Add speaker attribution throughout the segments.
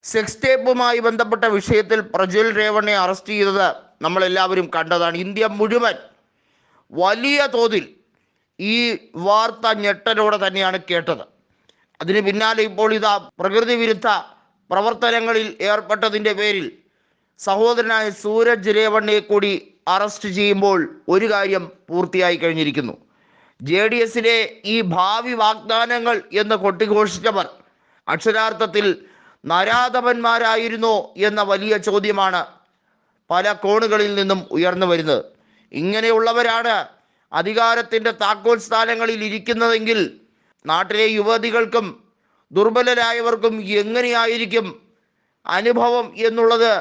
Speaker 1: Sex ടേപ്പുമായി ബന്ധപ്പെട്ട വിഷയത്തിൽ Prajwal രേവണ്ണയെ arrest ചെയ്തത് നമ്മളെല്ലാവരും കണ്ടതാണ്. ഇന്ത്യ മുഴുവൻ വലിയ തോതിൽ ഈ വാർത്ത ഞെട്ടലോടെ തന്നെയാണ് കേട്ടത്. അതിന് പിന്നാലെ ഇപ്പോൾ ഇതാ പ്രകൃതി വിരുദ്ധ പ്രവർത്തനങ്ങളിൽ ഏർപ്പെട്ടതിൻ്റെ പേരിൽ സഹോദരനായ സൂരജ് രേവണ്ണയെ കൂടി അറസ്റ്റ് ചെയ്യുമ്പോൾ ഒരു കാര്യം പൂർത്തിയായി കഴിഞ്ഞിരിക്കുന്നു. JDSലെ ഈ ഭാവി വാഗ്ദാനങ്ങൾ എന്ന് കൊട്ടിഘോഷിച്ചവർ അക്ഷരാർത്ഥത്തിൽ നരാധമന്മാരായിരുന്നോ എന്ന വലിയ ചോദ്യമാണ് പല കോണുകളിൽ നിന്നും ഉയർന്നു വരുന്നത്. ഇങ്ങനെയുള്ളവരാണ് അധികാരത്തിൻ്റെ താക്കോൽ സ്ഥാനങ്ങളിൽ ഇരിക്കുന്നതെങ്കിൽ നാട്ടിലെ യുവതികൾക്കും ദുർബലരായവർക്കും എങ്ങനെയായിരിക്കും അനുഭവം എന്നുള്ളത്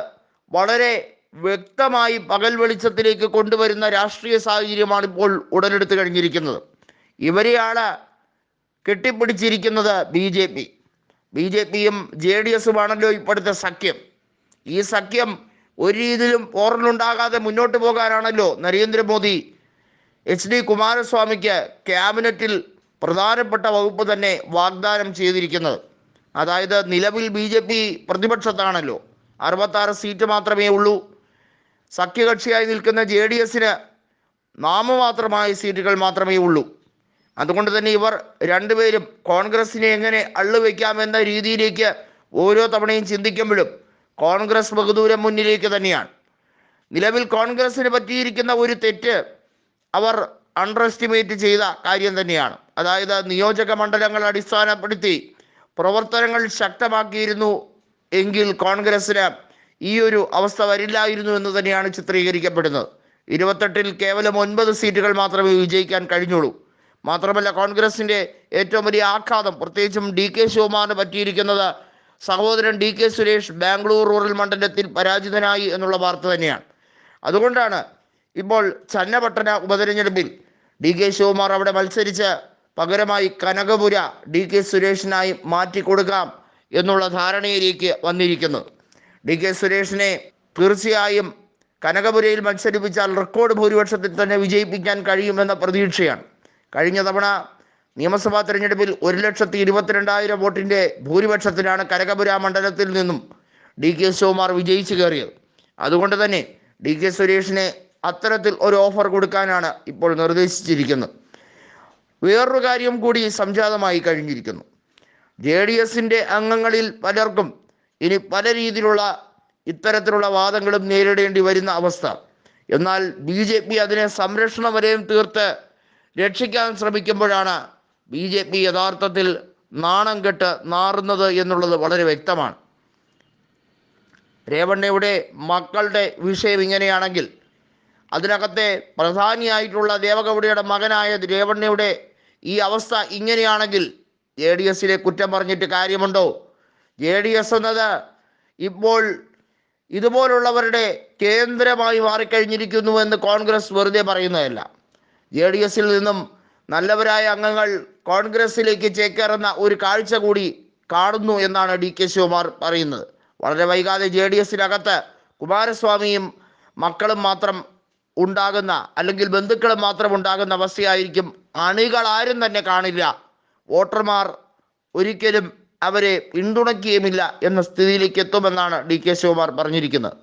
Speaker 1: വളരെ വ്യക്തമായി പകൽ വെളിച്ചത്തിലേക്ക് കൊണ്ടുവരുന്ന രാഷ്ട്രീയ സാഹചര്യമാണ് ഇപ്പോൾ ഉടലെടുത്ത് കഴിഞ്ഞിരിക്കുന്നത്. ഇവരെയാണ് കെട്ടിപ്പിടിച്ചിരിക്കുന്നത് BJPയും JDSുമാണല്ലോ ഇപ്പോഴത്തെ സഖ്യം. ഈ സഖ്യം ഒരു രീതിയിലും പോറലുണ്ടാകാതെ മുന്നോട്ട് പോകാനാണല്ലോ നരേന്ദ്രമോദി HD കുമാരസ്വാമിക്ക് ക്യാബിനറ്റിൽ പ്രധാനപ്പെട്ട വകുപ്പ് തന്നെ വാഗ്ദാനം ചെയ്തിരിക്കുന്നത്. അതായത് നിലവിൽ BJP പ്രതിപക്ഷത്താണല്ലോ, 66 സീറ്റ് മാത്രമേ ഉള്ളൂ. സഖ്യകക്ഷിയായി നിൽക്കുന്ന JDSന് നാമമാത്രമായ സീറ്റുകൾ മാത്രമേ ഉള്ളൂ. അതുകൊണ്ട് തന്നെ ഇവർ രണ്ടുപേരും കോൺഗ്രസിനെ എങ്ങനെ അള്ളുവെക്കാമെന്ന രീതിയിലേക്ക് ഓരോ തവണയും ചിന്തിക്കുമ്പോഴും കോൺഗ്രസ് ബഹുദൂരം മുന്നിലേക്ക് തന്നെയാണ്. നിലവിൽ കോൺഗ്രസിന് പറ്റിയിരിക്കുന്ന ഒരു തെറ്റ് അവർ അണ്ടർ എസ്റ്റിമേറ്റ് ചെയ്ത കാര്യം തന്നെയാണ്. അതായത് നിയോജക മണ്ഡലങ്ങൾ അടിസ്ഥാനപ്പെടുത്തി പ്രവർത്തനങ്ങൾ ശക്തമാക്കിയിരുന്നു എങ്കിൽ കോൺഗ്രസിന് ഈ ഒരു അവസ്ഥ വരില്ലായിരുന്നു എന്ന് തന്നെയാണ് ചിത്രീകരിക്കപ്പെടുന്നത്. 28-ൽ കേവലം 9 സീറ്റുകൾ മാത്രമേ വിജയിക്കാൻ കഴിഞ്ഞുള്ളൂ. മാത്രമല്ല കോൺഗ്രസിൻ്റെ ഏറ്റവും വലിയ ആഘാതം പ്രത്യേകിച്ചും DK ശിവകുമാറിന് പറ്റിയിരിക്കുന്നത് സഹോദരൻ DK സുരേഷ് ബാംഗ്ലൂർ റൂറൽ മണ്ഡലത്തിൽ പരാജിതനായി എന്നുള്ള വാർത്ത തന്നെയാണ്. അതുകൊണ്ടാണ് ഇപ്പോൾ ചന്നപട്ടണ ഉപതെരഞ്ഞെടുപ്പിൽ DK ശിവകുമാർ അവിടെ മത്സരിച്ച് പകരമായി കനകപുര DK സുരേഷിനായി മാറ്റിക്കൊടുക്കാം എന്നുള്ള ധാരണയിലേക്ക് വന്നിരിക്കുന്നത്. DK സുരേഷിനെ തീർച്ചയായും കനകപുരയിൽ മത്സരിപ്പിച്ചാൽ റെക്കോർഡ് ഭൂരിപക്ഷത്തിൽ തന്നെ വിജയിപ്പിക്കാൻ കഴിയുമെന്ന പ്രതീക്ഷയാണ്. കഴിഞ്ഞ തവണ നിയമസഭാ തെരഞ്ഞെടുപ്പിൽ 1,22,000 വോട്ടിൻ്റെ ഭൂരിപക്ഷത്തിലാണ് കനകപുര മണ്ഡലത്തിൽ നിന്നും DK ശിവകുമാർ വിജയിച്ചു കയറിയത്. അതുകൊണ്ട് തന്നെ DK സുരേഷിനെ അത്തരത്തിൽ ഒരു ഓഫർ കൊടുക്കാനാണ് ഇപ്പോൾ നിർദ്ദേശിച്ചിരിക്കുന്നത്. വേറൊരു കാര്യം കൂടി സംജാതമായി കഴിഞ്ഞിരിക്കുന്നു. JDSൻ്റെ അംഗങ്ങളിൽ പലർക്കും ഇനി പല രീതിയിലുള്ള ഇത്തരത്തിലുള്ള വാദങ്ങളും നേരിടേണ്ടി വരുന്ന അവസ്ഥ. എന്നാൽ BJP അതിനെ സംരക്ഷണ വലയം തീർത്ത് രക്ഷിക്കാൻ ശ്രമിക്കുമ്പോഴാണ് BJP യഥാർത്ഥത്തിൽ നാണം കെട്ട് നാറുന്നത് എന്നുള്ളത് വളരെ വ്യക്തമാണ്. രേവണ്ണയുടെ മക്കളുടെ വിഷയം ഇങ്ങനെയാണെങ്കിൽ അതിനകത്തെ പ്രധാനിയായിട്ടുള്ള ദേവഗൗഡയുടെ മകനായ രേവണ്ണയുടെ ഈ അവസ്ഥ ഇങ്ങനെയാണെങ്കിൽ JDSലെ കുറ്റം പറഞ്ഞിട്ട് കാര്യമുണ്ടോ? JDS എന്നത് ഇപ്പോൾ ഇതുപോലുള്ളവരുടെ കേന്ദ്രമായി മാറിക്കഴിഞ്ഞിരിക്കുന്നുവെന്ന് കോൺഗ്രസ് വെറുതെ പറയുന്നതല്ല. JDSൽ നിന്നും നല്ലവരായ അംഗങ്ങൾ കോൺഗ്രസിലേക്ക് ചേക്കേറുന്ന ഒരു കാഴ്ച കൂടി കാണുന്നു എന്നാണ് DK ശിവകുമാർ പറയുന്നത്. വളരെ വൈകാതെ JDSനകത്ത് കുമാരസ്വാമിയും മക്കളും മാത്രം ഉണ്ടാകുന്ന അല്ലെങ്കിൽ ബന്ധുക്കളും മാത്രം ഉണ്ടാകുന്ന അവസ്ഥയായിരിക്കും. അണികളാരും തന്നെ കാണില്ല. വോട്ടർമാർ ഒരിക്കലും അവരെ പിന്തുണയ്ക്കുകയുമില്ല എന്ന സ്ഥിതിയിലേക്ക് എത്തുമെന്നാണ് DK ശിവകുമാർ പറഞ്ഞിരിക്കുന്നത്.